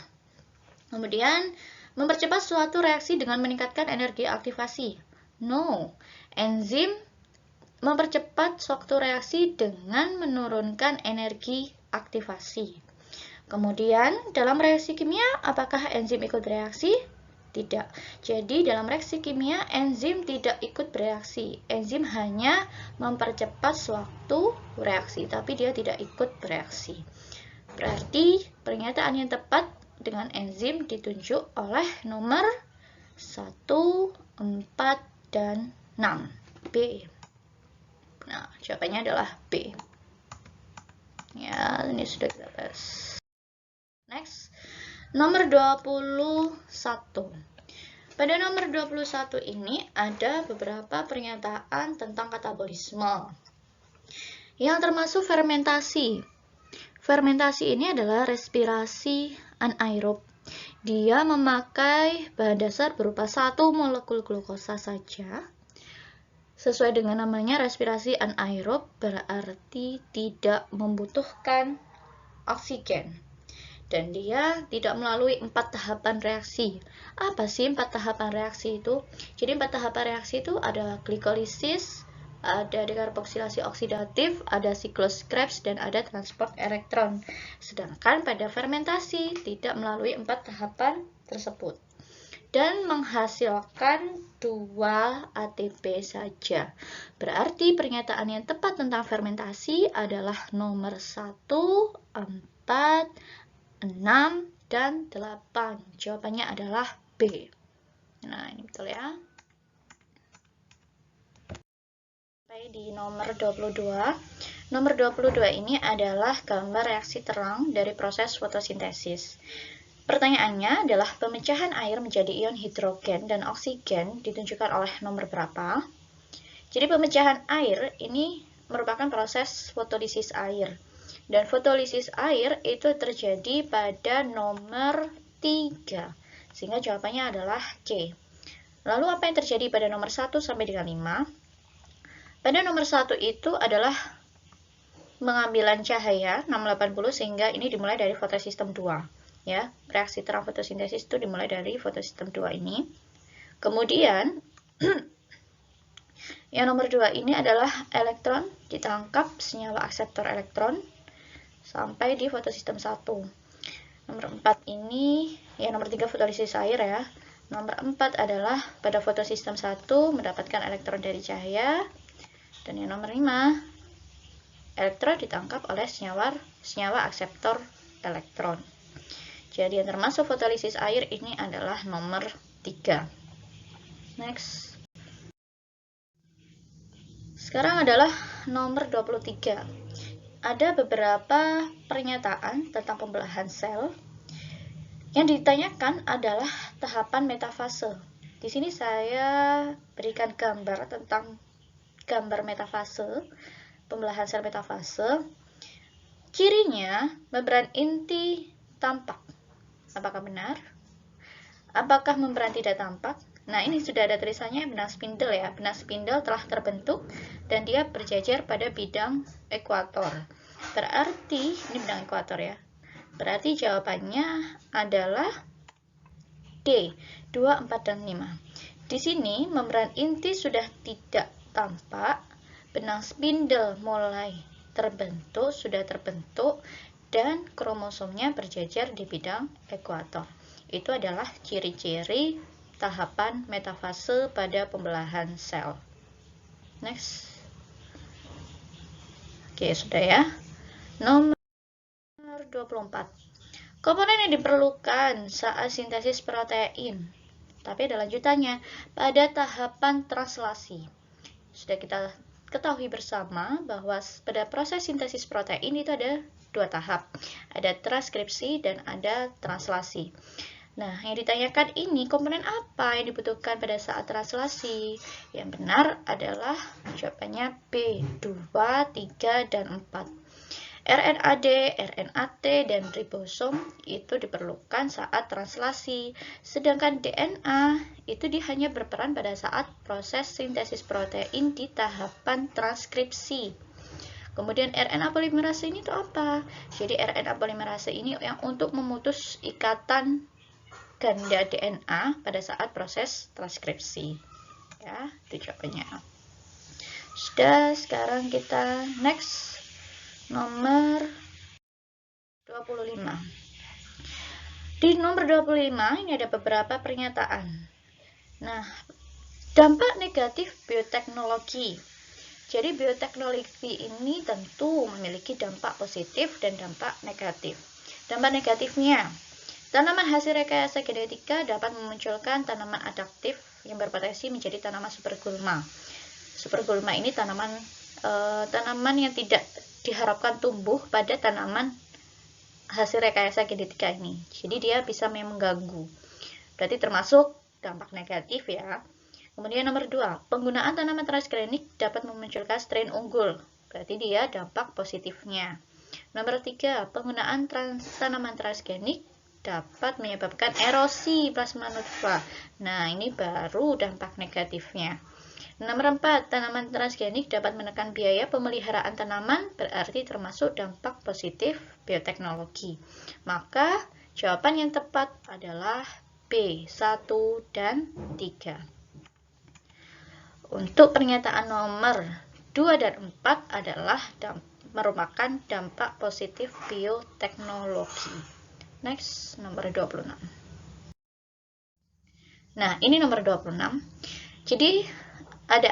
Kemudian mempercepat suatu reaksi dengan meningkatkan energi aktivasi. No, enzim mempercepat suatu reaksi dengan menurunkan energi aktivasi. Kemudian, dalam reaksi kimia, apakah enzim ikut bereaksi? Tidak. Jadi, dalam reaksi kimia, enzim tidak ikut bereaksi. Enzim hanya mempercepat suatu reaksi, tapi dia tidak ikut bereaksi. Berarti, pernyataan yang tepat dengan enzim ditunjuk oleh nomor 1, 4, dan 6. B. Nah, jawabannya adalah B. Ya, ini sudah kita bahas. Next, nomor 21. Pada nomor 21 ini ada beberapa pernyataan tentang katabolisme yang termasuk fermentasi. Fermentasi ini adalah respirasi anaerob. Dia memakai bahan dasar berupa satu molekul glukosa saja. Sesuai dengan namanya, respirasi anaerob berarti tidak membutuhkan oksigen. Dan dia tidak melalui 4 tahapan reaksi. Apa sih 4 tahapan reaksi itu? Jadi 4 tahapan reaksi itu ada glikolisis, ada dekarboksilasi oksidatif, ada siklus Krebs, dan ada transport elektron. Sedangkan pada fermentasi tidak melalui 4 tahapan tersebut dan menghasilkan 2 ATP saja. Berarti pernyataan yang tepat tentang fermentasi adalah nomor 1, 4, 6, dan 8. Jawabannya adalah B. Nah, ini betul ya. Di nomor 22. Nomor 22 ini adalah gambar reaksi terang dari proses fotosintesis. Pertanyaannya adalah pemecahan air menjadi ion hidrogen dan oksigen ditunjukkan oleh nomor berapa? Jadi pemecahan air ini merupakan proses fotolisis air. Dan fotolisis air itu terjadi pada nomor 3. Sehingga jawabannya adalah C. Lalu apa yang terjadi pada nomor 1 sampai dengan 5? Pada nomor 1 itu adalah pengambilan cahaya 680 sehingga ini dimulai dari fotosistem 2. Ya, reaksi terang fotosintesis itu dimulai dari fotosistem 2 ini. Kemudian yang nomor 2 ini adalah elektron ditangkap senyawa akseptor elektron sampai di fotosistem 1. Nomor 4 ini, ya nomor 3 fotolisis air ya. Nomor 4 adalah pada fotosistem 1 mendapatkan elektron dari cahaya. Dan yang nomor 5, elektron ditangkap oleh senyawa akseptor elektron. Jadi yang termasuk fotolisis air ini adalah nomor 3. Next. Sekarang adalah nomor 23. Ada beberapa pernyataan tentang pembelahan sel. Yang ditanyakan adalah tahapan metafase. Di sini saya berikan gambar tentang gambar metafase, pembelahan sel metafase. Cirinya, membran inti tampak. Apakah benar? Apakah membran tidak tampak? Nah, ini sudah ada tulisannya benang spindle ya. Benang spindle telah terbentuk dan dia berjejer pada bidang ekuator. Berarti, ini benang ekuator ya. Berarti jawabannya adalah D, 2, 4, dan 5. Di sini, membran inti sudah tidak tampak, benang spindle mulai terbentuk, sudah terbentuk, dan kromosomnya berjejer di bidang ekuator. Itu adalah ciri-ciri tahapan metafase pada pembelahan sel. Next. Oke, sudah ya. Nomor 24. Komponen yang diperlukan saat sintesis protein. Tapi ada lanjutannya pada tahapan translasi. Sudah kita ketahui bersama bahwa pada proses sintesis protein itu ada 2 tahap. Ada transkripsi dan ada translasi. Nah, yang ditanyakan ini komponen apa yang dibutuhkan pada saat translasi? Yang benar adalah jawabannya B, 2, 3, dan 4. RNAD, RNAT, dan ribosom itu diperlukan saat translasi. Sedangkan DNA itu hanya berperan pada saat proses sintesis protein di tahapan transkripsi. Kemudian RNA polimerase ini itu apa? Jadi RNA polimerase ini yang untuk memutus ikatan ganda DNA pada saat proses transkripsi. Ya, itu jawabannya. Sudah, sekarang kita next nomor 25. Di nomor 25 ini ada beberapa pernyataan. Nah, dampak negatif bioteknologi. Jadi bioteknologi ini tentu memiliki dampak positif dan dampak negatif. Dampak negatifnya, tanaman hasil rekayasa genetika dapat memunculkan tanaman adaptif yang berpotensi menjadi tanaman supergulma. Supergulma ini tanaman yang tidak diharapkan tumbuh pada tanaman hasil rekayasa genetika ini. Jadi dia bisa mengganggu. Berarti termasuk dampak negatif ya. Kemudian nomor 2, penggunaan tanaman transgenik dapat memunculkan strain unggul. Berarti dia dampak positifnya. Nomor 3, penggunaan tanaman transgenik dapat menyebabkan erosi plasma nutfah. Nah, ini baru dampak negatifnya. Nomor 4, tanaman transgenik dapat menekan biaya pemeliharaan tanaman, berarti termasuk dampak positif bioteknologi. Maka jawaban yang tepat adalah B, 1 dan 3. Untuk pernyataan nomor 2 dan 4 adalah merupakan dampak positif bioteknologi. Next, nomor 26. Nah, ini nomor 26. Jadi, ada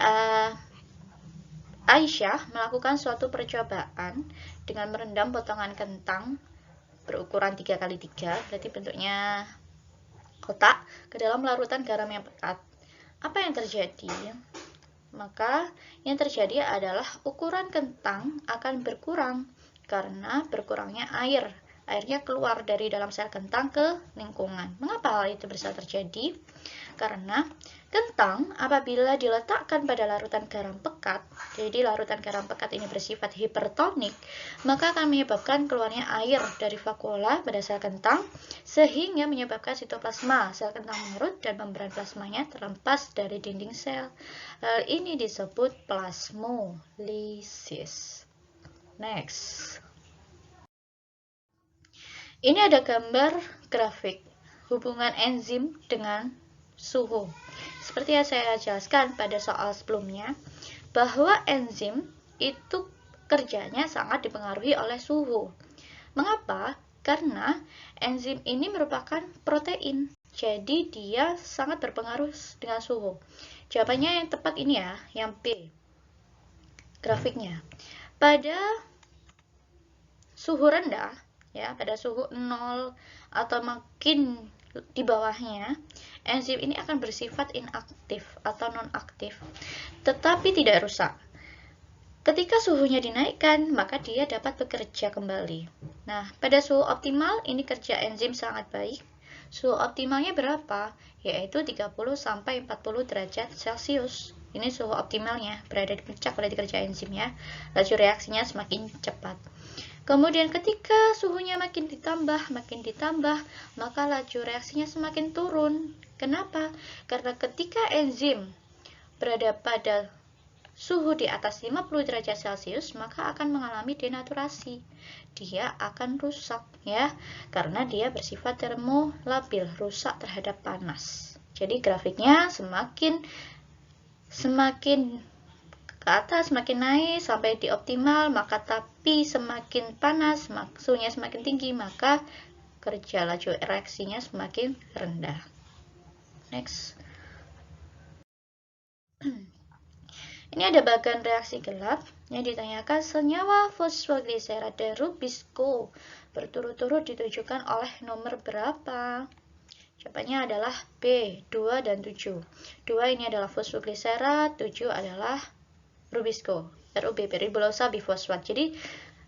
Aisyah melakukan suatu percobaan dengan merendam potongan kentang berukuran 3x3, berarti bentuknya kotak, ke dalam larutan garam yang pekat. Apa yang terjadi? Maka yang terjadi adalah ukuran kentang akan berkurang karena berkurangnya air. Airnya keluar dari dalam sel kentang ke lingkungan. Mengapa hal itu bisa terjadi? Karena kentang apabila diletakkan pada larutan garam pekat, jadi larutan garam pekat ini bersifat hipertonik, maka akan menyebabkan keluarnya air dari vakuola pada sel kentang, sehingga menyebabkan sitoplasma sel kentang mengerut dan membran plasmanya terlepas dari dinding sel. Hal ini disebut plasmolisis. Next. Ini ada gambar grafik hubungan enzim dengan suhu. Seperti yang saya jelaskan pada soal sebelumnya, bahwa enzim itu kerjanya sangat dipengaruhi oleh suhu. Mengapa? Karena enzim ini merupakan protein, jadi dia sangat berpengaruh dengan suhu. Jawabannya yang tepat ini ya, yang B. Grafiknya. Pada suhu rendah, ya, pada suhu 0 atau makin di bawahnya, enzim ini akan bersifat inaktif atau nonaktif, tetapi tidak rusak. Ketika suhunya dinaikkan, maka dia dapat bekerja kembali. Nah, pada suhu optimal ini kerja enzim sangat baik. Suhu optimalnya berapa? Yaitu 30-40 derajat Celcius. Ini suhu optimalnya, berada di puncak pada kerja enzim ya. Laju reaksinya semakin cepat. Kemudian ketika suhunya makin ditambah, maka laju reaksinya semakin turun. Kenapa? Karena ketika enzim berada pada suhu di atas 50 derajat Celcius, maka akan mengalami denaturasi. Dia akan rusak ya, karena dia bersifat termolabil, rusak terhadap panas. Jadi grafiknya semakin ke atas, semakin naik sampai di optimal, maka tapi semakin panas, suhunya semakin tinggi, maka kerja laju reaksinya semakin rendah. Next. Ini ada bagan reaksi gelap yang ditanyakan senyawa fosfogliserida Rubisco berturut-turut ditujukan oleh nomor berapa? Jawabannya adalah B, 2 dan 7. 2 ini adalah fosfogliserida, 7 adalah Rubisco, RUB, ribulosa bifosfat. Jadi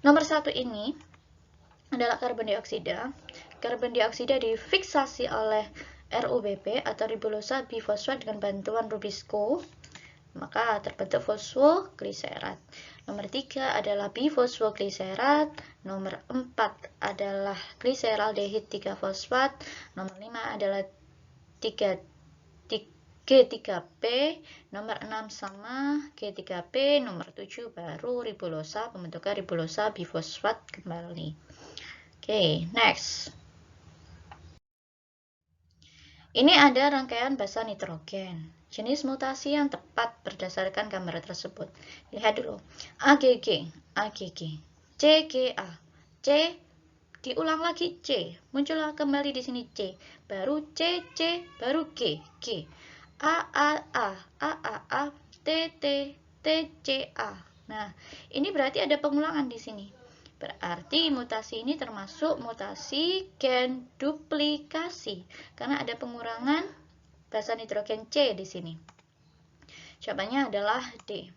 nomor 1 ini adalah karbon dioksida. Karbon dioksida difiksasi oleh RUBP atau ribosa bifosfat dengan bantuan Rubisco, maka terbentuk fosfogliserat. Nomor 3 adalah bifosfogliserat. Nomor 4 adalah gliseraldehid 3-fosfat. Nomor 5 adalah G3P. Nomor 6 sama G3P. Nomor 7 baru ribosa, pembentukan ribosa bifosfat kembali. Oke, next. Ini ada rangkaian basa nitrogen. Jenis mutasi yang tepat berdasarkan gambar tersebut. Lihat dulu. AGG, CGA, C, diulang lagi C. Muncullah kembali di sini C. Baru C, baru G, A, T, TCA. Nah, ini berarti ada pengulangan di sini. Berarti mutasi ini termasuk mutasi gen duplikasi karena ada pengurangan basa nitrogen C di sini. Jawabannya adalah D.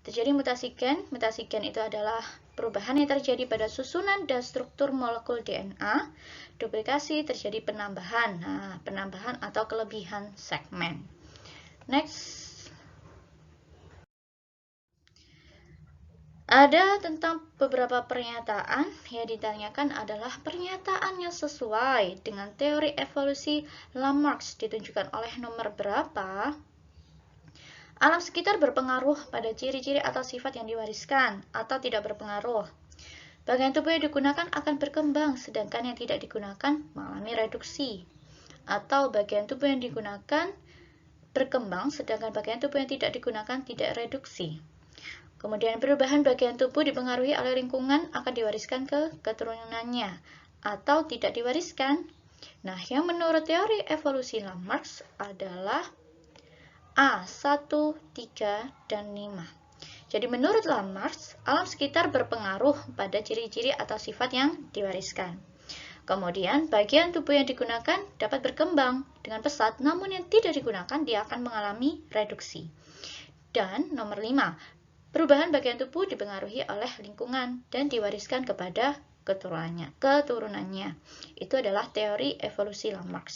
Terjadi mutasi gen. Mutasi gen itu adalah perubahan yang terjadi pada susunan dan struktur molekul DNA. Duplikasi terjadi penambahan. Nah, penambahan atau kelebihan segmen. Next. Ada tentang beberapa pernyataan yang ditanyakan adalah pernyataan yang sesuai dengan teori evolusi Lamarck ditunjukkan oleh nomor berapa. Alam sekitar berpengaruh pada ciri-ciri atau sifat yang diwariskan atau tidak berpengaruh. Bagian tubuh yang digunakan akan berkembang, sedangkan yang tidak digunakan mengalami reduksi. Atau bagian tubuh yang digunakan berkembang, sedangkan bagian tubuh yang tidak digunakan tidak reduksi. Kemudian perubahan bagian tubuh dipengaruhi oleh lingkungan akan diwariskan ke keturunannya atau tidak diwariskan. Nah, yang menurut teori evolusi Lamarck adalah A, 1, 3, dan 5. Jadi menurut Lamarck, alam sekitar berpengaruh pada ciri-ciri atau sifat yang diwariskan. Kemudian bagian tubuh yang digunakan dapat berkembang dengan pesat, namun yang tidak digunakan dia akan mengalami reduksi. Dan nomor 5, perubahan bagian tubuh dipengaruhi oleh lingkungan dan diwariskan kepada keturunannya. Itu adalah teori evolusi Lamarck.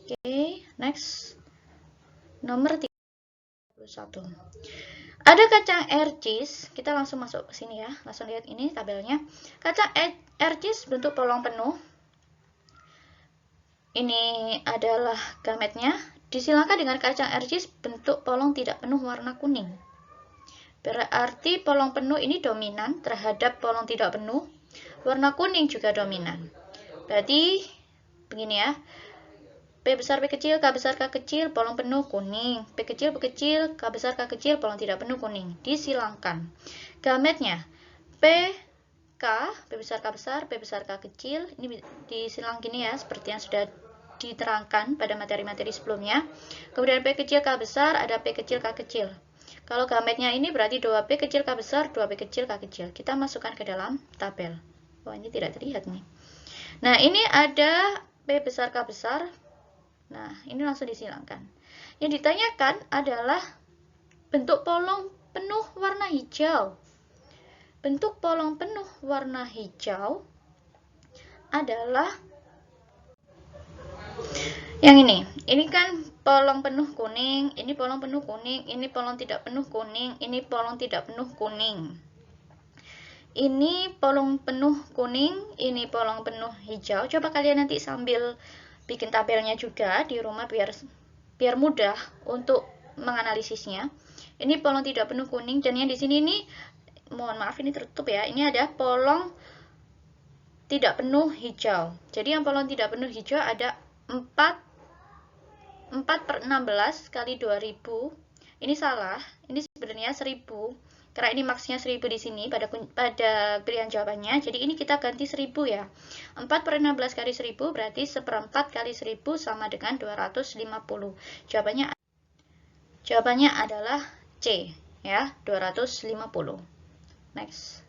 Oke, next. Nomor 31. Ada kacang air cheese. Kita langsung masuk ke sini ya. Langsung lihat ini tabelnya. Kacang air cheese bentuk polong penuh. Ini adalah gametnya. Disilakan dengan kacang air cheese bentuk polong tidak penuh warna kuning. Berarti polong penuh ini dominan terhadap polong tidak penuh. Warna kuning juga dominan. Berarti begini ya. P besar P kecil, K besar K kecil, polong penuh kuning. P kecil P kecil, K besar K kecil, polong tidak penuh kuning. Disilangkan. Gametnya P, K, P besar K besar, P besar K kecil. Ini disilang gini ya, seperti yang sudah diterangkan pada materi-materi sebelumnya. Kemudian P kecil K besar, ada P kecil K kecil. Kalau gametnya ini berarti 2P kecil K besar, 2P kecil K kecil. Kita masukkan ke dalam tabel. Wah, ini tidak terlihat nih. Nah, ini ada P besar K besar. Nah, ini langsung disilangkan. Yang ditanyakan adalah bentuk polong penuh warna hijau. Bentuk polong penuh warna hijau adalah yang ini. Ini kan polong penuh kuning, ini polong penuh kuning, ini polong tidak penuh kuning, ini polong tidak penuh kuning. Ini polong penuh kuning, ini polong penuh hijau. Coba kalian nanti sambil bikin tabelnya juga di rumah biar mudah untuk menganalisisnya. Ini polong tidak penuh kuning dan yang di sini ini mohon maaf ini tertutup ya. Ini ada polong tidak penuh hijau. Jadi yang polong tidak penuh hijau ada 4/16 kali 2000. Ini salah. Ini sebenarnya 1000. Karena ini maksnya 1000 di sini pada pilihan jawabannya. Jadi ini kita ganti 1000 ya. 4/16 kali 1000 berarti 1/4 kali 1000 sama dengan 250. Jawabannya adalah C ya, 250. Next.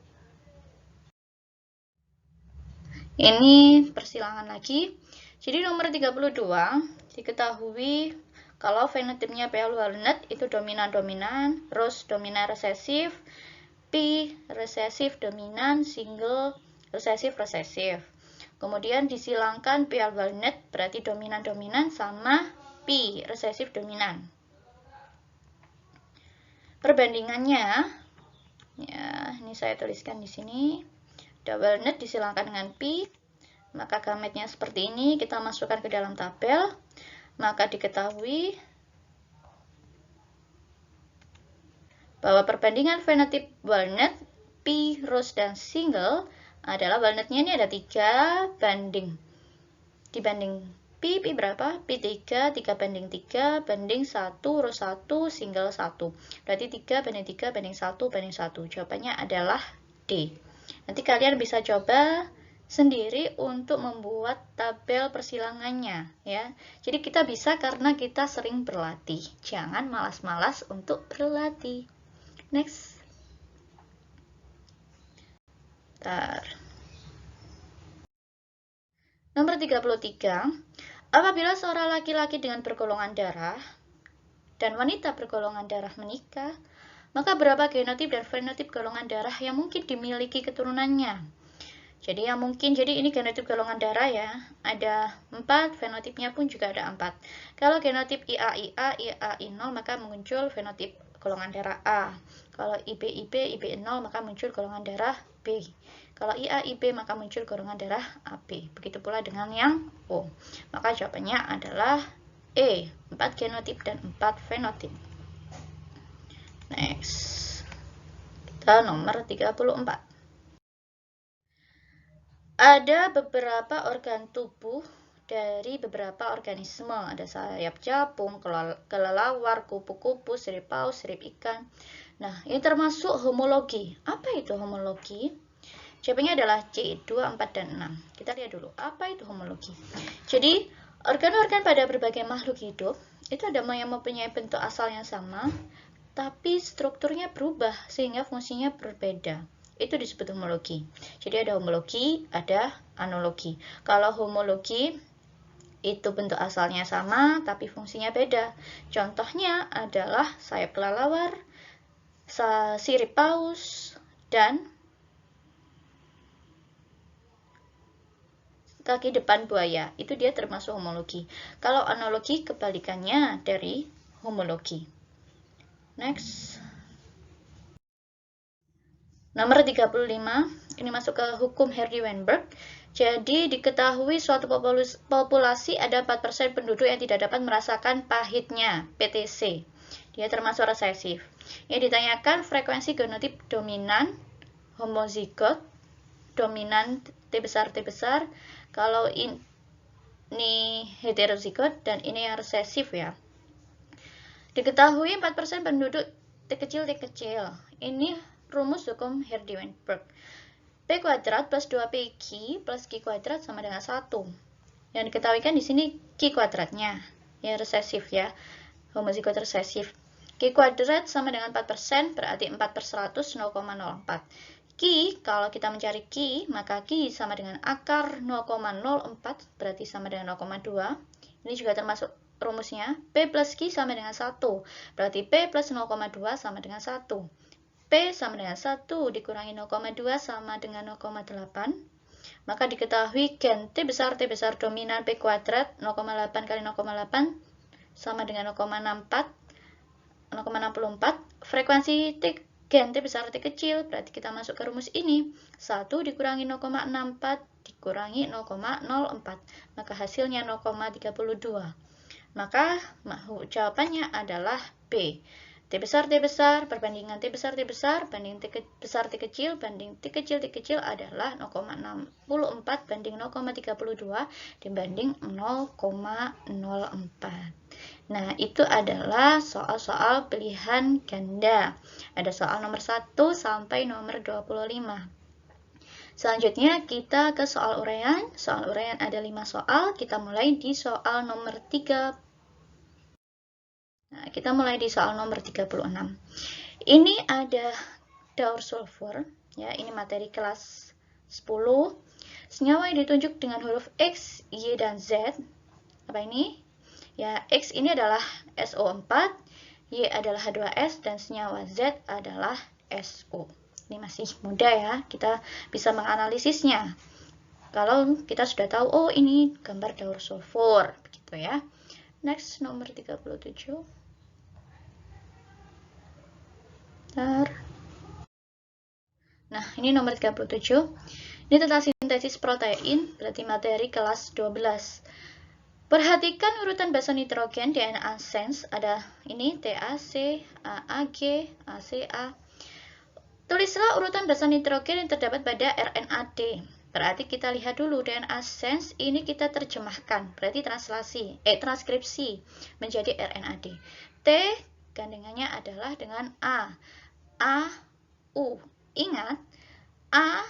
Ini persilangan lagi. Jadi nomor 32 diketahui kalau fenotipnya P. luarnet itu dominan-dominan, terus dominan resesif, P resesif dominan, single resesif resesif. Kemudian disilangkan P alternate berarti dominan-dominan sama P resesif dominan. Perbandingannya, ya ini saya tuliskan di sini. Double net disilangkan dengan P, maka gametnya seperti ini. Kita masukkan ke dalam tabel, maka diketahui bahwa perbandingan fenotip walnut, P, rose, dan single adalah walnutnya ini ada 3 banding. Dibanding P berapa? P3, 3 banding 3, banding 1, rose 1, single 1. Berarti 3 banding 3, banding 1, banding 1. Jawabannya adalah D. Nanti kalian bisa coba sendiri untuk membuat tabel persilangannya ya. Jadi kita bisa karena kita sering berlatih. Jangan malas-malas untuk berlatih. Next. Nomor 33. Apabila seorang laki-laki dengan bergolongan darah dan wanita bergolongan darah menikah, maka berapa genotip dan fenotip golongan darah yang mungkin dimiliki keturunannya? Jadi yang mungkin, jadi ini genotip golongan darah ya, ada 4, fenotipnya pun juga ada 4. Kalau genotip IA-I0 maka muncul fenotip golongan darah A. Kalau IB-IB-IB0 maka muncul golongan darah B. Kalau IA-IB maka muncul golongan darah AB. Begitu pula dengan yang O. Maka jawabannya adalah E, 4 genotip dan 4 fenotip. Next. Kita nomor 34. Ada beberapa organ tubuh dari beberapa organisme. Ada sayap capung, kelelawar, kupu-kupu, sirip paus, sirip ikan. Nah, ini termasuk homologi. Apa itu homologi? Jawabannya adalah C, 2, 4, dan 6. Kita lihat dulu, apa itu homologi? Jadi, organ-organ pada berbagai makhluk hidup, itu ada yang mempunyai bentuk asal yang sama, tapi strukturnya berubah, sehingga fungsinya berbeda. Itu disebut homologi. Jadi ada homologi, ada analogi. Kalau homologi, itu bentuk asalnya sama, tapi fungsinya beda. Contohnya adalah sayap kelelawar, sirip paus, dan kaki depan buaya. Itu dia termasuk homologi. Kalau analogi kebalikannya dari homologi. Next. Nomor 35. Ini masuk ke hukum Hardy-Weinberg. Jadi diketahui suatu populasi ada 4% penduduk yang tidak dapat merasakan pahitnya, PTC. Dia termasuk resesif. Yang ditanyakan frekuensi genotip dominan, homozigot, dominan T besar, kalau ini heterozigot dan ini yang resesif ya. Diketahui 4% penduduk T kecil. Ini rumus hukum Hardy-Weinberg. P kuadrat plus 2PQ plus Q kuadrat sama dengan 1. Yang diketahui kan di sini Q kuadratnya, ya resesif ya, homozigot resesif. Q kuadrat sama dengan 4%, berarti 4/100, 0,04. Q, kalau kita mencari Q, maka Q sama dengan akar 0,04, berarti sama dengan 0,2. Ini juga termasuk rumusnya. P plus Q sama dengan 1, berarti P plus 0,2 sama dengan 1. P sama dengan 1 dikurangi 0,2 sama dengan 0,8. Maka diketahui gen T besar dominan P kuadrat 0,8 kali 0,8 sama dengan 0,64. Frekuensi gen T besar T kecil, berarti kita masuk ke rumus ini. 1 dikurangi 0,64 dikurangi 0,04. Maka hasilnya 0,32. Maka jawabannya adalah B. T besar, perbandingan T besar, banding T besar, T kecil, banding T kecil adalah 0,64 banding 0,32 dibanding 0,04. Nah, itu adalah soal-soal pilihan ganda. Ada soal nomor 1 sampai nomor 25. Selanjutnya kita ke soal uraian. Soal uraian ada 5 soal. Kita mulai di soal nomor 3. Nah, kita mulai di soal nomor 36. Ini ada daur sulfur, ya, ini materi kelas 10. Senyawa yang ditunjuk dengan huruf X, Y, dan Z. Apa ini? Ya, X ini adalah SO4, Y adalah H2S, dan senyawa Z adalah SO. Ini masih mudah ya, kita bisa menganalisisnya. Kalau kita sudah tahu, oh ini gambar daur sulfur, begitu ya. Next, nomor 37. Bentar. Nah, ini nomor 37. Ini tentang sintesis protein, berarti materi kelas 12. Perhatikan urutan basa nitrogen DNA sense, ada ini TAC, AAG, ACA. Tulislah urutan basa nitrogen yang terdapat pada RNAD. Berarti kita lihat dulu DNA sense ini kita terjemahkan, berarti transkripsi menjadi RNAD. T gandengannya adalah dengan A, U. Ingat A,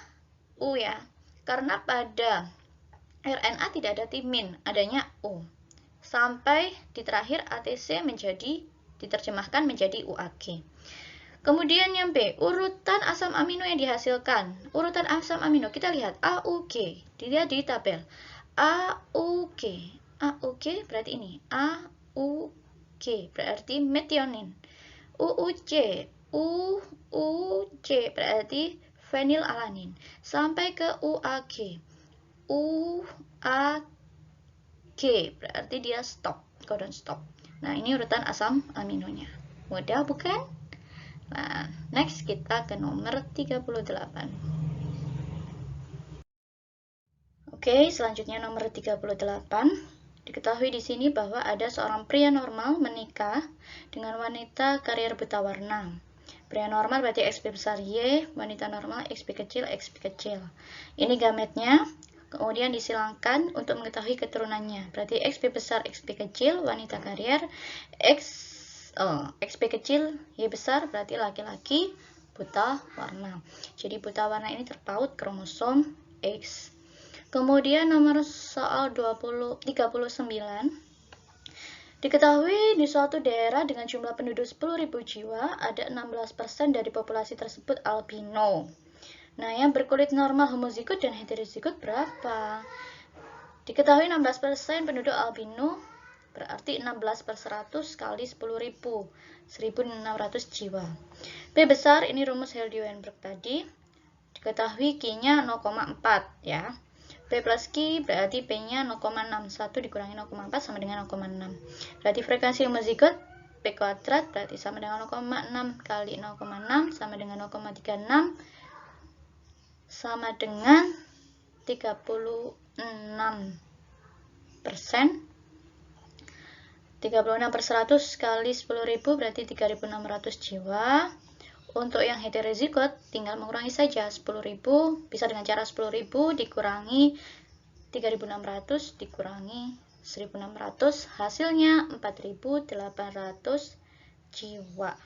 U ya, karena pada RNA tidak ada timin, adanya U. Sampai di terakhir ATC diterjemahkan menjadi UAG. Kemudian yang B, urutan asam amino yang dihasilkan. Urutan asam amino kita lihat AUG, dilihat di tabel. AUG berarti ini AUG berarti metionin. UUG berarti fenilalanin. Sampai ke UAG berarti dia stop, codon stop. Nah, ini urutan asam aminonya. Mudah bukan? Nah, next kita ke nomor 38. Oke, selanjutnya nomor 38. Diketahui di sini bahwa ada seorang pria normal menikah dengan wanita karier buta warna. Pria normal berarti XP besar Y, wanita normal XP kecil, XP kecil. Ini gametnya. Kemudian disilangkan untuk mengetahui keturunannya. Berarti XP besar, XP kecil, wanita karier, XP kecil, Y besar, berarti laki-laki buta warna. Jadi buta warna ini terpaut kromosom X. Kemudian nomor soal 39. Diketahui di suatu daerah dengan jumlah penduduk 10.000 jiwa, ada 16% dari populasi tersebut albino. Nah, yang berkulit normal homozigot dan heterozigot berapa? Diketahui 16% penduduk albino, berarti 16/100 kali 10.000, 1.600 jiwa. P besar, ini rumus Heldy-Weinberg tadi. Diketahui Q-nya 0,4 ya. P plus Q berarti P-nya 0,61 dikurangi 0,4 sama dengan 0,6. Berarti frekuensi homozigot P kuadrat berarti sama dengan 0,6 kali 0,6 sama dengan 0,36 sama dengan 36%. 36/100 kali 10.000 berarti 3.600 jiwa. Untuk yang heterozigot tinggal mengurangi saja 10.000, bisa dengan cara 10.000 dikurangi 3.600 dikurangi 1.600, hasilnya 4.800 jiwa.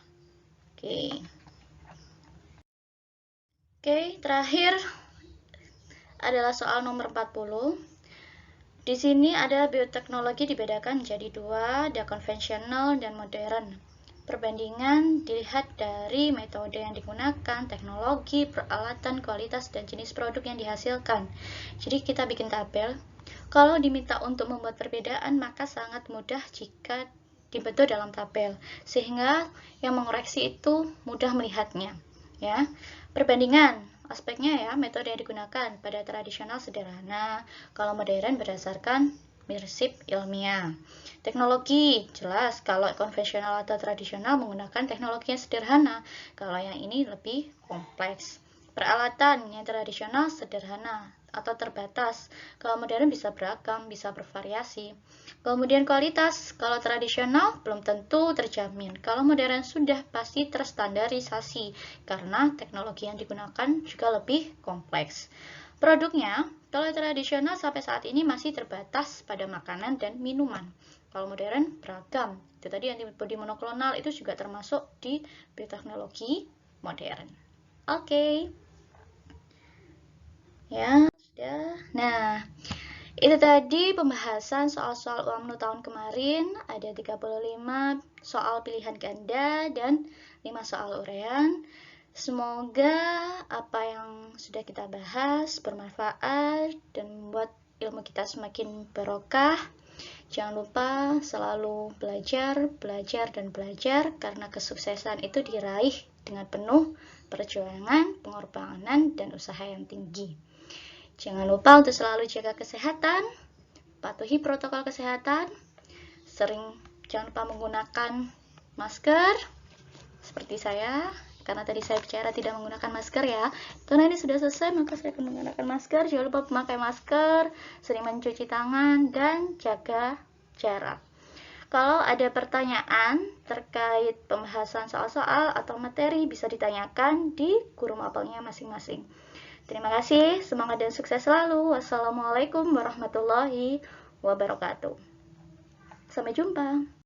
Oke, terakhir adalah soal nomor 40. Di sini ada bioteknologi dibedakan menjadi dua, ada konvensional dan modern. Perbandingan dilihat dari metode yang digunakan, teknologi, peralatan, kualitas, dan jenis produk yang dihasilkan. Jadi kita bikin tabel. Kalau diminta untuk membuat perbedaan, maka sangat mudah jika dibentuk dalam tabel, sehingga yang mengoreksi itu mudah melihatnya. Ya, perbandingan aspeknya ya, metode yang digunakan pada tradisional sederhana, kalau modern berdasarkan prinsip ilmiah. Teknologi, jelas kalau konvensional atau tradisional menggunakan teknologi yang sederhana, kalau yang ini lebih kompleks. Peralatan yang tradisional sederhana atau terbatas, kalau modern bisa beragam, bisa bervariasi. Kemudian kualitas, kalau tradisional belum tentu terjamin, kalau modern sudah pasti terstandarisasi, karena teknologi yang digunakan juga lebih kompleks. Produknya, kalau tradisional sampai saat ini masih terbatas pada makanan dan minuman. Kalau modern beragam. Itu tadi antibodi monoklonal itu juga termasuk di bioteknologi modern. Oke. Ya, sudah. Nah, itu tadi pembahasan soal-soal UMNO tahun kemarin. Ada 35 soal pilihan ganda dan 5 soal urean. Semoga apa yang sudah kita bahas bermanfaat dan membuat ilmu kita semakin barokah. Jangan lupa selalu belajar, belajar, dan belajar, karena kesuksesan itu diraih dengan penuh perjuangan, pengorbanan, dan usaha yang tinggi. Jangan lupa untuk selalu jaga kesehatan, patuhi protokol kesehatan, jangan lupa menggunakan masker, seperti saya, karena tadi saya bicara tidak menggunakan masker ya. Karena ini sudah selesai, maka saya akan menggunakan masker. Jangan lupa memakai masker, sering mencuci tangan, dan jaga jarak. Kalau ada pertanyaan terkait pembahasan soal-soal atau materi, bisa ditanyakan di guru mapelnya masing-masing. Terima kasih, semangat dan sukses selalu. Wassalamualaikum warahmatullahi wabarakatuh. Sampai jumpa.